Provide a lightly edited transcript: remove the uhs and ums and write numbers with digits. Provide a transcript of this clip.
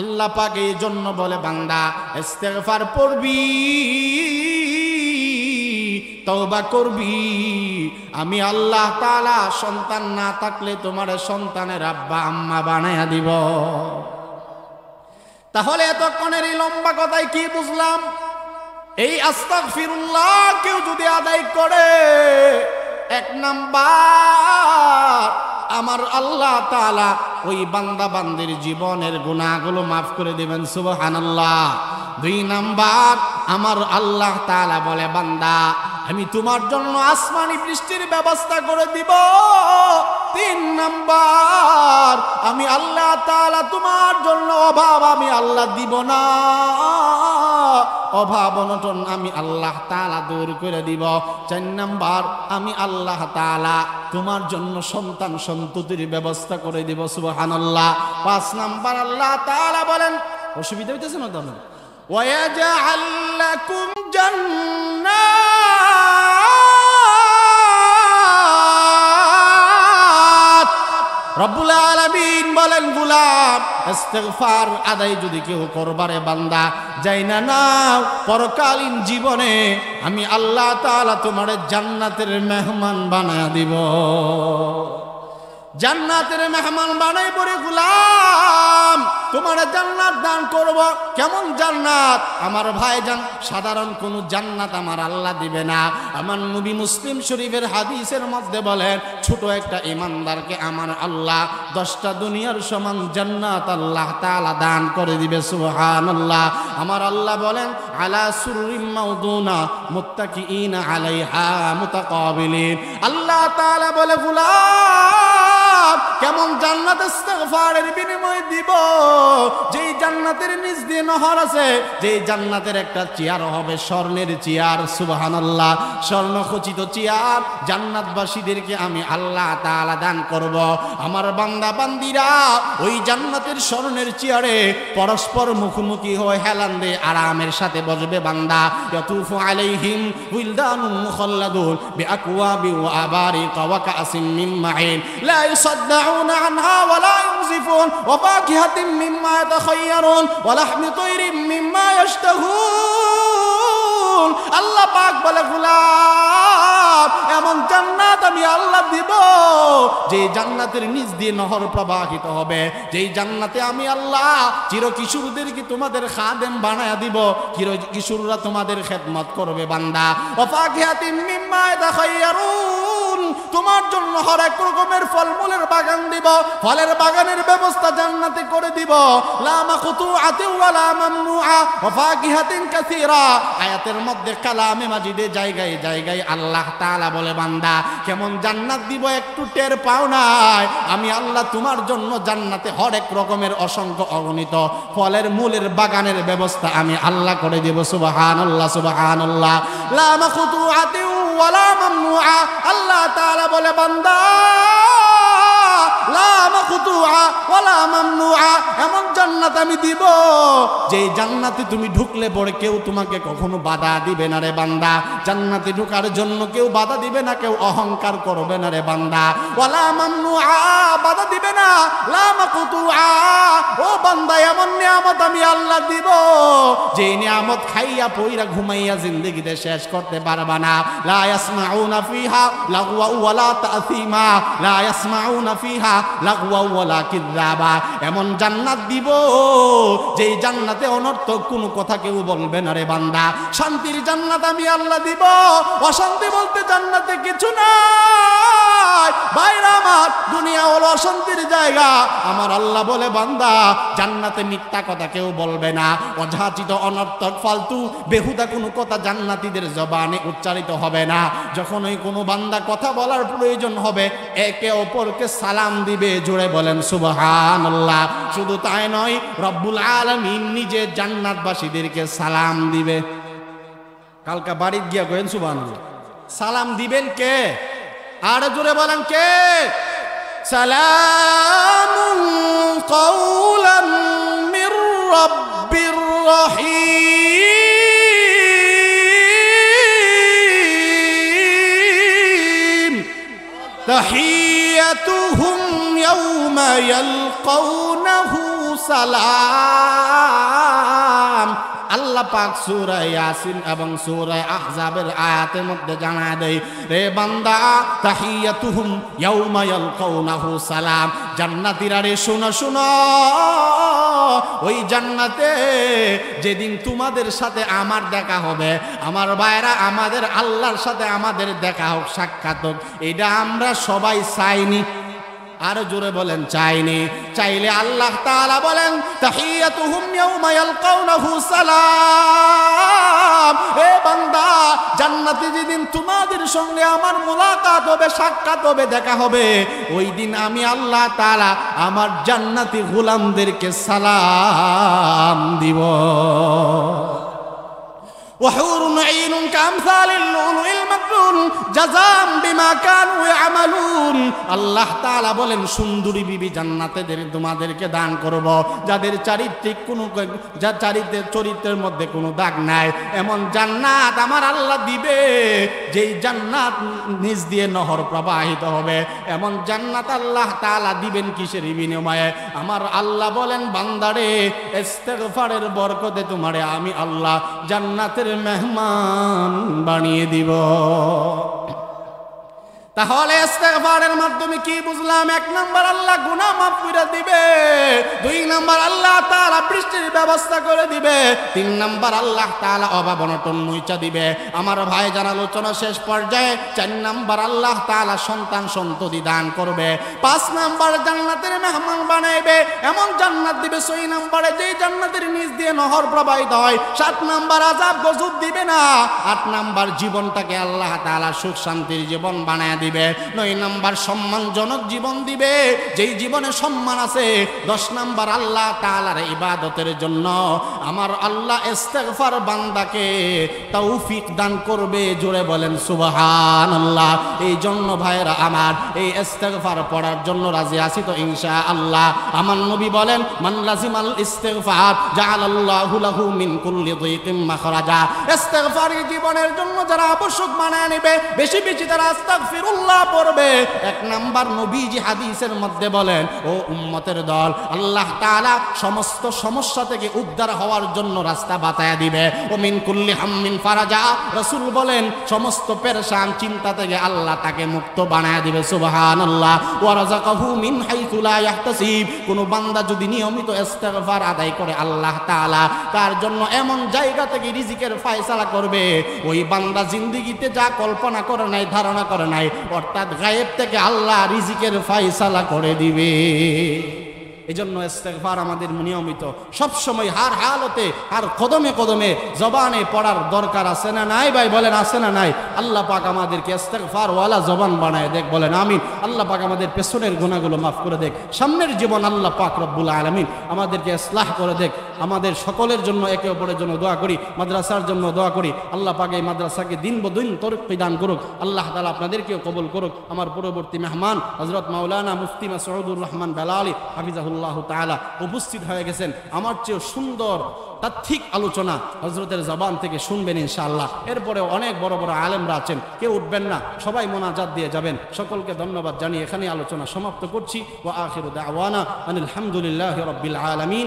আল্লাহ পাক এই জন্য বলে বান্দা ইস্তেগফার পড়বি, তওবা করবি, আমি আল্লাহ তাআলা সন্তান না থাকলে তোমার সন্তানের আব্বা আম্মা বানায়া দিব। তাহলে এতক্ষণের এই লম্বা কথায় কি বুঝলাম? এই আস্তাগফিরুল্লাহ কেউ যদি আদায় করে, এক নাম্বার আমার আল্লাহ তাআলা ওই বান্দা বান্দির জীবনের গুনাহগুলো মাফ করে দিবেন, সুবহানাল্লাহ। দুই নাম্বার আমার আল্লাহ তাআলা বলে বান্দা আমি তোমার জন্য আসমানি বৃষ্টির ব্যবস্থা করে দিব। তিন নাম্বার আমি আল্লাহ তাআলা তোমার জন্য অভাব আমি আল্লাহ দিব না, অভাব অনটন আমি আল্লাহ তাআলা দূর করে দিব। চার নাম্বার আমি আল্লাহ তাআলা তোমার জন্য সন্তান সন্ততির ব্যবস্থা করে দিব, সুবহানাল্লাহ। পাঁচ নাম্বার আল্লাহ তাআলা বলেন, অসুবিধা হইতেছে না তো? ওয়াজআল লাকুম জান্নাত। রব্বুল আলামিন বলেন গোলাম ইস্তিগফার আদায় যদি কেউ করবারে বান্দা যাই না নাও, পরকালীন জীবনে আমি আল্লাহ তাআলা তোমার জান্নাতের মেহমান বানায়া দিব। জান্নাতের মেহমান বানাই পরে গোলাম তোমার জান্নাত দান করব। কেমন জান্নাত? আমার ভাইজান, সাধারণ কোন জান্নাত আমার আল্লাহ দিবে না। আমার নবী মুসলিম শরীফের হাদিসের মধ্যে বলেন ছোট একটা ইমানদারকে আমার আল্লাহ 10টা দুনিয়ার সমান জান্নাত আল্লাহ তাআলা দান করে দিবে, সুবহানাল্লাহ। আমার আল্লাহ বলেন আলা সুররিম মাউদুনা মুত্তাকিইনা আলাইহা মুতাকাবিলিন। আল্লাহ তাআলা বলে গোলাম কেমন জান্নাত ইস্তিগফারের বিনিময়ে দিব? যেই জান্নাতের নিচ দিয়ে নহর আছে, যেই জান্নাতের একটা চেয়ার হবে স্বর্ণের চেয়ার, সুবহানাল্লাহ, স্বর্ণখচিত চেয়ার জান্নাতবাসীদেরকে আমি আল্লাহ তাআলা দান করব। আমার বান্দা বান্দিরা ওই জান্নাতের স্বর্ণের চেয়ারে পরস্পর মুখোমুখি হয়ে হেলান দিয়ে আরামের সাথে বসবে বান্দা। ইয়াতুফু আলাইহিম উইলদানুম মুখাল্লাদুন বিআকওয়াবি ওয়া আবারিকা ওয়া কাসিম মিন মাইন লা يصدعون عنها ولا ينزفون وفاكهة مما يتخيرون ولحم طير مما يشتهون। আল্লাহ পাক বলে গোলাম এমন জান্নাত আমি আল্লাহ দিব যে জান্নাতের নিচ দিয়ে নহর প্রবাহিত হবে, যেই জান্নাতে আমি আল্লাহ চিরকিশোরদেরকে তোমাদের খাদেম বানায়া দিব, কিশোররা তোমাদের খেদমত করবে বান্দা। ওয়াফাকিহাতিম মিম্মা ইয়াতাখায়্যারুন, তোমার জন্য হর এক রকমের ফলমূলের বাগান দিব, ফলের বাগানের ব্যবস্থা জান্নাতে করে দিব। লা মাকতুআতিন ওয়ালা মামনুআ ওয়া ফাকিহাতিন কাসীরা। আয়াতের মধ্যে কালামে মাজিদে জায়গায় জায়গায় আল্লাহ তাআলা বলে বান্দা কেমন জান্নাত দিব একটু টের পাও নাই? আমি আল্লাহ তোমার জন্য জান্নাতে হর এক রকমের অসংখ্য অগণিত ফলের মূলের বাগানের ব্যবস্থা আমি আল্লাহ করে দেব, সুবহানাল্লাহ, সুবহানাল্লাহ। লা মাকতুআতিন ওয়ালা মামনুআ। আল্লাহ তাআলা বলে বান্দা লা মাকতুআ ওয়ালা মামনুআ, এমন জান্নাত আমি দিব যে জান্নাতে তুমি ঢুকলে পরে কেউ তোমাকে কখনো বাধা দিবে না রে বান্দা। জান্নাতে ঢোকার জন্য কেউ বাধা দিবে না, কেউ অহংকার করবে না রে বান্দা। ওয়ালা মামনুআ, বাধা দিবে না। লা মাকতুআ, ও বান্দা এমন নিয়ামত আমি আল্লাহ দিব যে নিয়ামত খাইয়া পইরা ঘুমাইয়া জিন্দেগিতে শেষ করতে পারবা না। লা ইয়াসমাউনা ফিহা লাগওয়া ওয়ালা তাসিমা, লা ইয়াসমাউনা ফিহা লাগওয়া ওয়ালা কিযাবা। এমন জান্নাত দিব যেই জান্নাতে অনর্থক কোনো কথা কেউ বলবে না রে বান্দা। শান্তির জান্নাত আমি আল্লাহ দিব, অশান্তি বলতে জান্নাতে কিছু নাই। বাইরে আমার দুনিয়া হলো অশান্তির জায়গা। আমার আল্লাহ বলে বান্দা জান্নাতে মিথ্যা কথা কেউ বলবে না, অযাচিত অনর্থক ফালতু বেহুদা কোনো কথা জান্নাতীদের জবানে উচ্চারিত হবে না। যখন ওই কোনো বান্দা কথা বলার প্রয়োজন হবে একে অপরকে সালাম দিবে, জোরে বলেন সুবহানাল্লাহ। শুধু তাই নয়, রব্বুল আলামিন নিজে জান্নাতবাসীদেরকে সালাম দিবে। কালকা বাড়িতে গিয়া কইেন সুবহানাল্লাহ। সালাম দিবেন কে? আর জোরে বলেন কে? সালামুন কাওলাম মির রাব্বির রহিম তাহিয়াতুহুম ইয়াওমা ইয়ালকাউনাহু সালাম। আল্লাহ পাক সূরা ইয়াসিন এবং সূরা আহজাবের আয়াতের মধ্যে জানায় দেয়, রে বান্দা তাহিয়াতুহুম ইয়াউমা ইয়ালকাউনাহু সালাম। জান্নাতীরা রে শোনো শোনো, ওই জান্নাতে যেদিন তোমাদের সাথে আমার দেখা হবে, আমার ভাইরা আমাদের আল্লাহর সাথে আমাদের দেখা হোক, সাক্ষাৎ হোক, এটা আমরা সবাই চাইনি। আর জোরে বলেন চাইনি। চাইলে আল্লাহ তাআলা বলেন তাহিয়াতুহুম ইয়াউমা ইয়ালকাউনাহু সালাম। এ বান্দা, জান্নাতে যেদিন তোমাদের সঙ্গে আমার মুলাকাত হবে, সাক্ষাৎ হবে, দেখা হবে, ওই দিন আমি আল্লাহ তাআলা আমার জান্নাতি গোলামদেরকে সালাম দিব। وحور عين كأمثال اللؤلؤ المكنون جزاء بما كانوا يعملون। আল্লাহ তাআলা বলেন সুন্দরী বিবি জান্নাতেদের তোমাদেরকে দান করব, যাদের চরিত্রের মধ্যে কোনো দাগ নাই, এমন জান্নাত আমার আল্লাহ দিবে যেই জান্নাত নিজ দিয়ে নহর প্রবাহিত হবে। এমন জান্নাত আল্লাহ তাআলা দিবেন কিসের বিনিময়ে? আমার আল্লাহ বলেন বান্দারে ইস্তেগফারের বরকতে তোমারে আমি আল্লাহ জান্নাতের মেহমান বানিয়ে দিব। তাহলে ইস্তেগফারের মাধ্যমে কি বুঝলাম? 1 নাম্বার আল্লাহ গুনাহ মাফ করে দিবে, 2 নাম্বার আল্লাহ তাআলা বৃষ্টির ব্যবস্থা করে দিবে, 3 নাম্বার আল্লাহ তাআলা অভাব অনটন মুইচা দিবে। আমার ভাই যারা আলোচনা শেষ পর্যায়ে 4 নাম্বার আল্লাহ তাআলা সন্তান সন্ততি দান করবে, 5 নাম্বার জান্নাতের মেহমান বানাইবে, এমন জান্নাত দিবে 6 নাম্বারে যেই জান্নাতের নিচ দিয়ে নহর প্রবাহিত হয়, 7 নাম্বার আযাব গজব দিবে না, 8 নাম্বার জীবনটাকে আল্লাহ তাআলা সুখ শান্তির জীবন বানায় দিবে, 9 নাম্বার সম্মানজনক জীবন দিবে, যেই জীবনে সম্মান আছে। 10 নাম্বার আল্লাহ তাআলার ইবাদতের জন্য আমার আল্লাহ ইস্তেগফার বান্দাকে তৌফিক দান করবে। জোরে বলেন সুবহানাল্লাহ। এই জন্য ভাইরা আমার, এই ইস্তেগফার পড়ার জন্য রাজি আছি তো ইনশাআল্লাহ। আমার নবী বলেন মান লাজিমাল ইস্তেগফার জাআলাল্লাহু লাহু মিন কুল্লি যিকিম মাখরাজা। ইস্তেগফার জীবনের জন্য যারা আবশ্যক বানায় নেবে, বেশি বেশি তারা আস্তাগফিরুল্লাহ পড়বে। 1 নাম্বার নবীজি হাদিসের মধ্যে বলেন, ও উম্মতের দল, আল্লাহ তাআলা সমস্ত সমস্যা থেকে উদ্ধার হওয়ার জন্য রাস্তা বাতায়া দিবে। ও মিন কুল্লি হাম্মিন ফারাজা, রাসূল বলেন সমস্ত পেরেশান চিন্তা থেকে আল্লাহ তাকে মুক্ত বানায়া দিবে। সুবহানাল্লাহ। ওয়া রাযাকাহু মিন হাইথু লা ইয়াহতাসিব। কোন বান্দা যদি নিয়মিত ইস্তেগফার আদায় করে, আল্লাহ তাআলা তার জন্য এমন জায়গা থেকে রিজিকের ফয়সালা করবে, ওই বান্দা জিন্দেগিতে যা কল্পনা করে নাই, ধারণা করে নাই, অর্থাৎ গায়েব থেকে আল্লাহ রিজিকের ফয়সালা করে দিবে। এজন্য ইস্তেগফার আমাদের নিয়মিত সব সময় হার হালতে আর কদমে কদমে জবানে পড়ার দরকার আছে না নাই? ভাই বলেন আছে না নাই? আল্লাহ পাক আমাদেরকে ইস্তেগফার ওয়ালা জবান বানায় দেখ, বলেন আমিন। আল্লাহ পাক আমাদের পেছনের গুনাহগুলো মাফ করে দেখ, সামনের জীবন আল্লাহ পাক রব্বুল আলামিন আমাদেরকে ইসলাহ করে দেখ। আমাদের সকলের জন্য একে অপরের জন্য দোয়া করি, মাদ্রাসার জন্য দোয়া করি। আল্লাহ পাক এই মাদ্রাসাকে দিন বদিন তরক্কি দান করুক। আল্লাহ তাআলা আপনাদেরকেও কবুল করুক। আমার পরবর্তী মেহমান হযরত মাওলানা মুফতি মাসউদুর রহমান বেলালী হাফিজাহুল্লাহ তাআলা উপস্থিত হয়ে গেছেন। আমার চেয়ে সুন্দর তাত্ত্বিক আলোচনা হযরতের জবান থেকে শুনবেন ইনশাআল্লাহ। এরপরে অনেক বড় বড় আলেমরা আছেন, কেউ উঠবেন না, সবাই মোনাজাত দিয়ে যাবেন। সকলকে ধন্যবাদ জানিয়ে এখানে আলোচনা সমাপ্ত করছি। ওয়া আখিরু দাওয়ানা আনিল হামদুলিল্লাহি রাব্বিল আলামিন।